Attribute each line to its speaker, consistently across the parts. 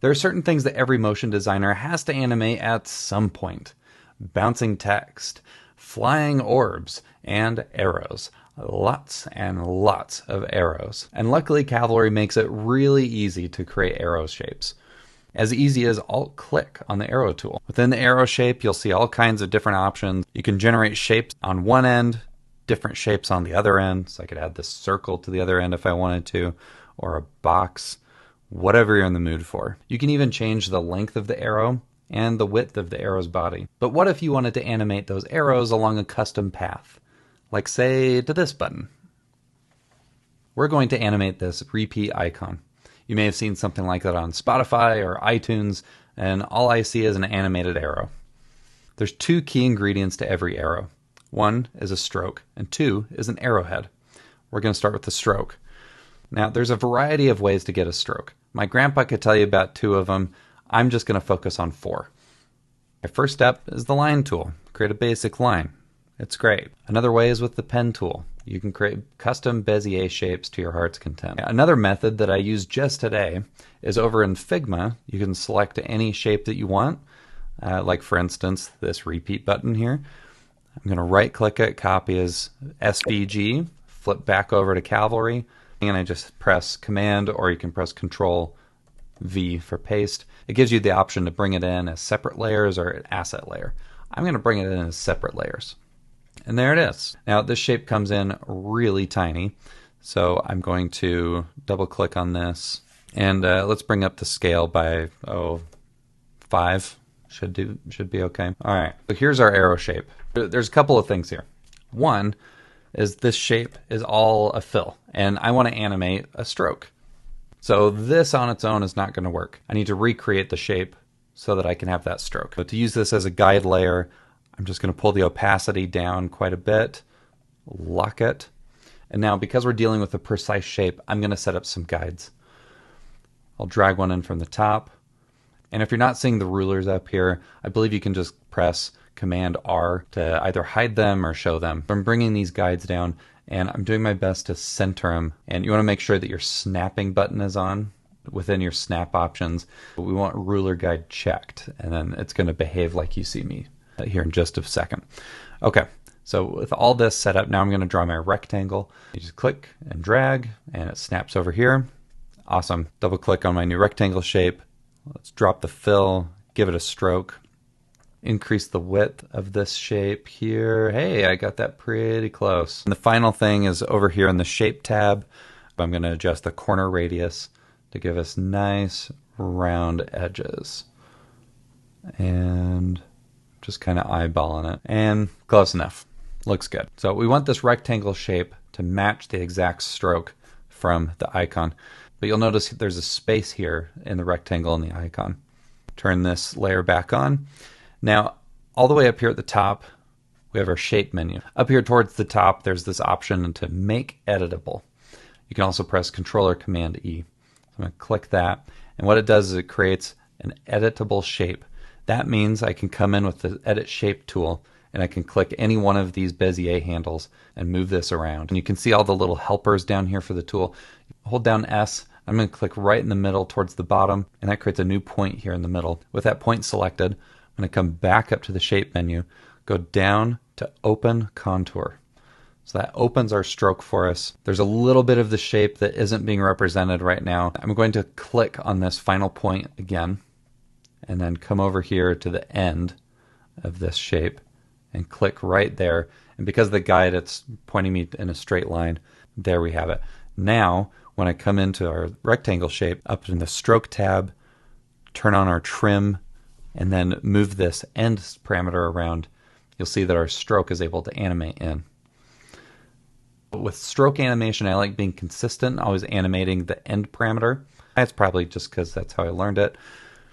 Speaker 1: There are certain things that every motion designer has to animate at some point. Bouncing text, flying orbs, and arrows. Lots and lots of arrows. And luckily Cavalry makes it really easy to create arrow shapes. As easy as Alt-click on the arrow tool. Within the arrow shape, you'll see all kinds of different options. You can generate shapes on one end, different shapes on the other end. So I could add this circle to the other end if I wanted to, or a box, whatever you're in the mood for. You can even change the length of the arrow and the width of the arrow's body. But what if you wanted to animate those arrows along a custom path? Like say to this button. We're going to animate this repeat icon. You may have seen something like that on Spotify or iTunes, and all I see is an animated arrow. There's two key ingredients to every arrow. One is a stroke, and two is an arrowhead. We're going to start with the stroke. Now, there's a variety of ways to get a stroke. My grandpa could tell you about 2 of them. I'm just going to focus on 4. My first step is the line tool. Create a basic line. It's great. Another way is with the pen tool. You can create custom Bezier shapes to your heart's content. Another method that I used just today is over in Figma. You can select any shape that you want, like for instance, this repeat button here. I'm going to right click it, copy as SVG, flip back over to Cavalry, and I just press Command, or you can press Control V for paste. It gives you the option to bring it in as separate layers or an asset layer. I'm going to bring it in as separate layers. And there it is. Now this shape comes in really tiny, so I'm going to double click on this, and let's bring up the scale by 5. Should be okay. All right, so here's our arrow shape. There's a couple of things here. One is this shape is all a fill, and I want to animate a stroke. So this on its own is not going to work. I need to recreate the shape so that I can have that stroke. But to use this as a guide layer, I'm just going to pull the opacity down quite a bit, lock it, and now because we're dealing with a precise shape, I'm going to set up some guides. I'll drag one in from the top, and if you're not seeing the rulers up here, I believe you can just press Command R to either hide them or show them. I'm bringing these guides down, and I'm doing my best to center them, and you want to make sure that your snapping button is on within your snap options. We want ruler guide checked, and then it's going to behave like you see me here in just a second. Okay, so with all this set up, now I'm going to draw my rectangle. You just click and drag, and it snaps over here. Awesome. Double click on my new rectangle shape. Let's drop the fill, give it a stroke, increase the width of this shape here. Hey, I got that pretty close. And the final thing is over here in the shape tab. I'm going to adjust the corner radius to give us nice round edges. And just kind of eyeballing it, and close enough. Looks good. So we want this rectangle shape to match the exact stroke from the icon. But you'll notice there's a space here in the rectangle and the icon. Turn this layer back on. Now, all the way up here at the top, we have our shape menu. Up here towards the top, there's this option to make editable. You can also press Control or Command E. So I'm going to click that, and what it does is it creates an editable shape. That means I can come in with the Edit Shape tool, and I can click any one of these Bezier handles and move this around. And you can see all the little helpers down here for the tool. Hold down S. I'm going to click right in the middle towards the bottom, and that creates a new point here in the middle. With that point selected, I'm going to come back up to the Shape menu, go down to Open Contour. So that opens our stroke for us. There's a little bit of the shape that isn't being represented right now. I'm going to click on this final point again, and then come over here to the end of this shape and click right there. And because of the guide, it's pointing me in a straight line. There we have it. Now, when I come into our rectangle shape, up in the stroke tab, turn on our trim, and then move this end parameter around, you'll see that our stroke is able to animate in. With stroke animation, I like being consistent, always animating the end parameter. That's probably just because that's how I learned it.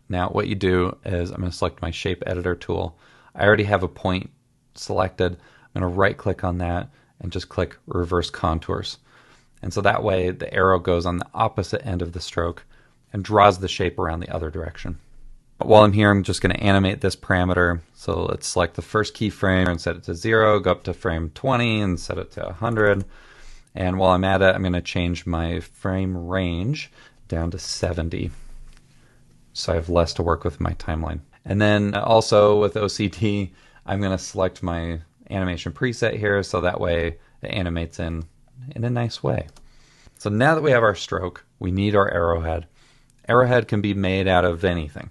Speaker 1: Now what you do is I'm going to select my shape editor tool. I already have a point selected. I'm going to right click on that and just click reverse contours. And so that way the arrow goes on the opposite end of the stroke and draws the shape around the other direction. While I'm here, I'm just going to animate this parameter. So let's select the first keyframe and set it to 0, go up to frame 20 and set it to 100. And while I'm at it, I'm going to change my frame range down to 70. so I have less to work with in my timeline. And then also with OCD, I'm going to select my animation preset here so that way it animates in a nice way. So now that we have our stroke, we need our arrowhead. Arrowhead can be made out of anything.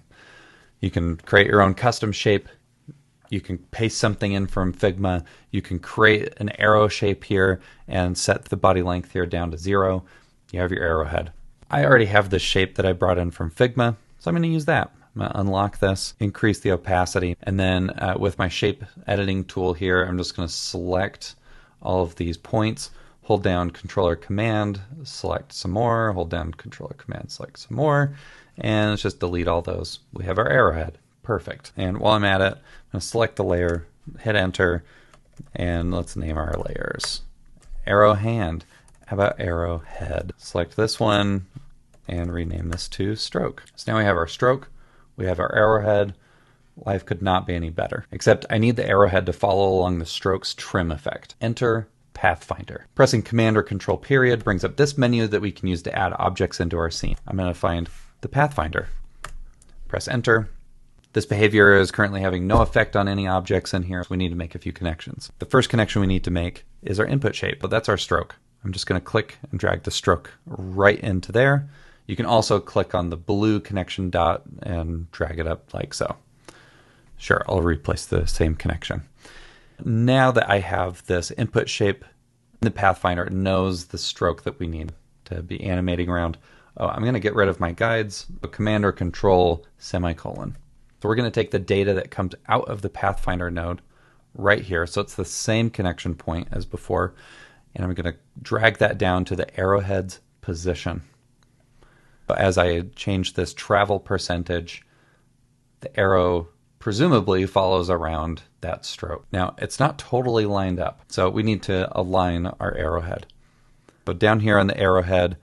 Speaker 1: You can create your own custom shape. You can paste something in from Figma. You can create an arrow shape here and set the body length here down to 0. You have your arrowhead. I already have this shape that I brought in from Figma, so I'm going to use that. I'm going to unlock this, increase the opacity, and then with my shape editing tool here, I'm just going to select all of these points, hold down Controller Command, select some more, hold down Controller Command, select some more, and let's just delete all those. We have our arrowhead. Perfect. And while I'm at it, I'm going to select the layer, hit Enter, and let's name our layers. Arrow hand. How about arrowhead? Select this one and rename this to stroke. So now we have our stroke, we have our arrowhead. Life could not be any better. Except I need the arrowhead to follow along the stroke's trim effect. Enter Pathfinder. Pressing Command or Control period brings up this menu that we can use to add objects into our scene. I'm going to find the Pathfinder. Press Enter. This behavior is currently having no effect on any objects in here, so we need to make a few connections. The first connection we need to make is our input shape, but that's our stroke. I'm just going to click and drag the stroke right into there. You can also click on the blue connection dot and drag it up like so. Sure, I'll replace the same connection. Now that I have this input shape, the Pathfinder knows the stroke that we need to be animating around. Oh, I'm going to get rid of my guides, Command or Control, semicolon. So we're going to take the data that comes out of the Pathfinder node right here. So it's the same connection point as before. And I'm going to drag that down to the arrowhead's position. But as I change this travel percentage, the arrow presumably follows around that stroke. Now, it's not totally lined up, so we need to align our arrowhead. So down here on the arrowhead,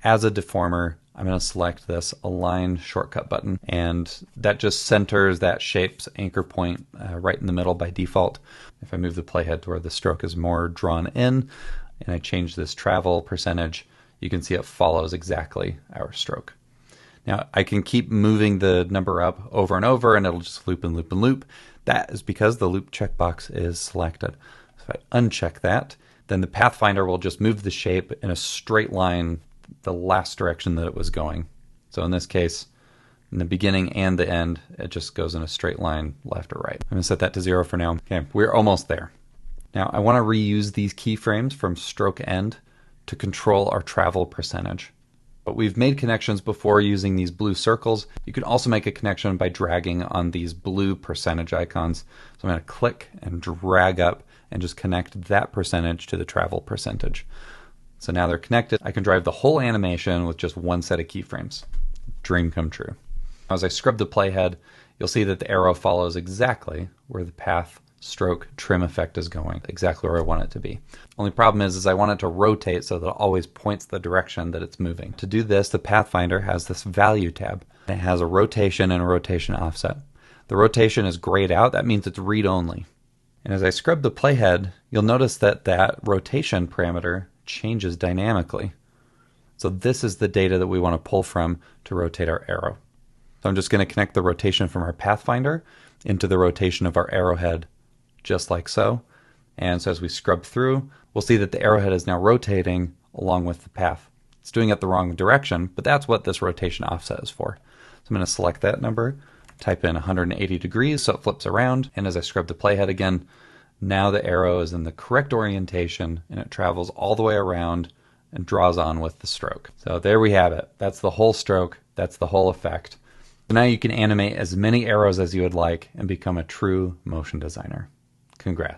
Speaker 1: as a deformer, I'm going to select this Align shortcut button, and that just centers that shape's anchor point right in the middle by default. If I move the playhead to where the stroke is more drawn in, and I change this travel percentage, you can see it follows exactly our stroke. Now, I can keep moving the number up over and over, and it'll just loop and loop and loop. That is because the loop checkbox is selected. So if I uncheck that, then the Pathfinder will just move the shape in a straight line the last direction that it was going. So in this case, in the beginning and the end, it just goes in a straight line left or right. I'm going to set that to 0 for now. Okay, we're almost there. Now, I want to reuse these keyframes from stroke end to control our travel percentage. But we've made connections before using these blue circles. You can also make a connection by dragging on these blue percentage icons. So I'm going to click and drag up and just connect that percentage to the travel percentage. So now they're connected. I can drive the whole animation with just one set of keyframes. Dream come true. As I scrub the playhead, you'll see that the arrow follows exactly where the path stroke trim effect is going, exactly where I want it to be. Only problem is I want it to rotate so that it always points the direction that it's moving. To do this, the Pathfinder has this value tab. It has a rotation and a rotation offset. The rotation is grayed out. That means it's read only. And as I scrub the playhead, you'll notice that that rotation parameter changes dynamically. So this is the data that we want to pull from to rotate our arrow. So I'm just going to connect the rotation from our Pathfinder into the rotation of our arrowhead, just like so. And so as we scrub through, we'll see that the arrowhead is now rotating along with the path. It's doing it the wrong direction, but that's what this rotation offset is for. So I'm going to select that number, type in 180 degrees so it flips around, and as I scrub the playhead again, now the arrow is in the correct orientation and it travels all the way around and draws on with the stroke. So there we have it. That's the whole stroke. That's the whole effect. So now you can animate as many arrows as you would like and become a true motion designer. Congrats.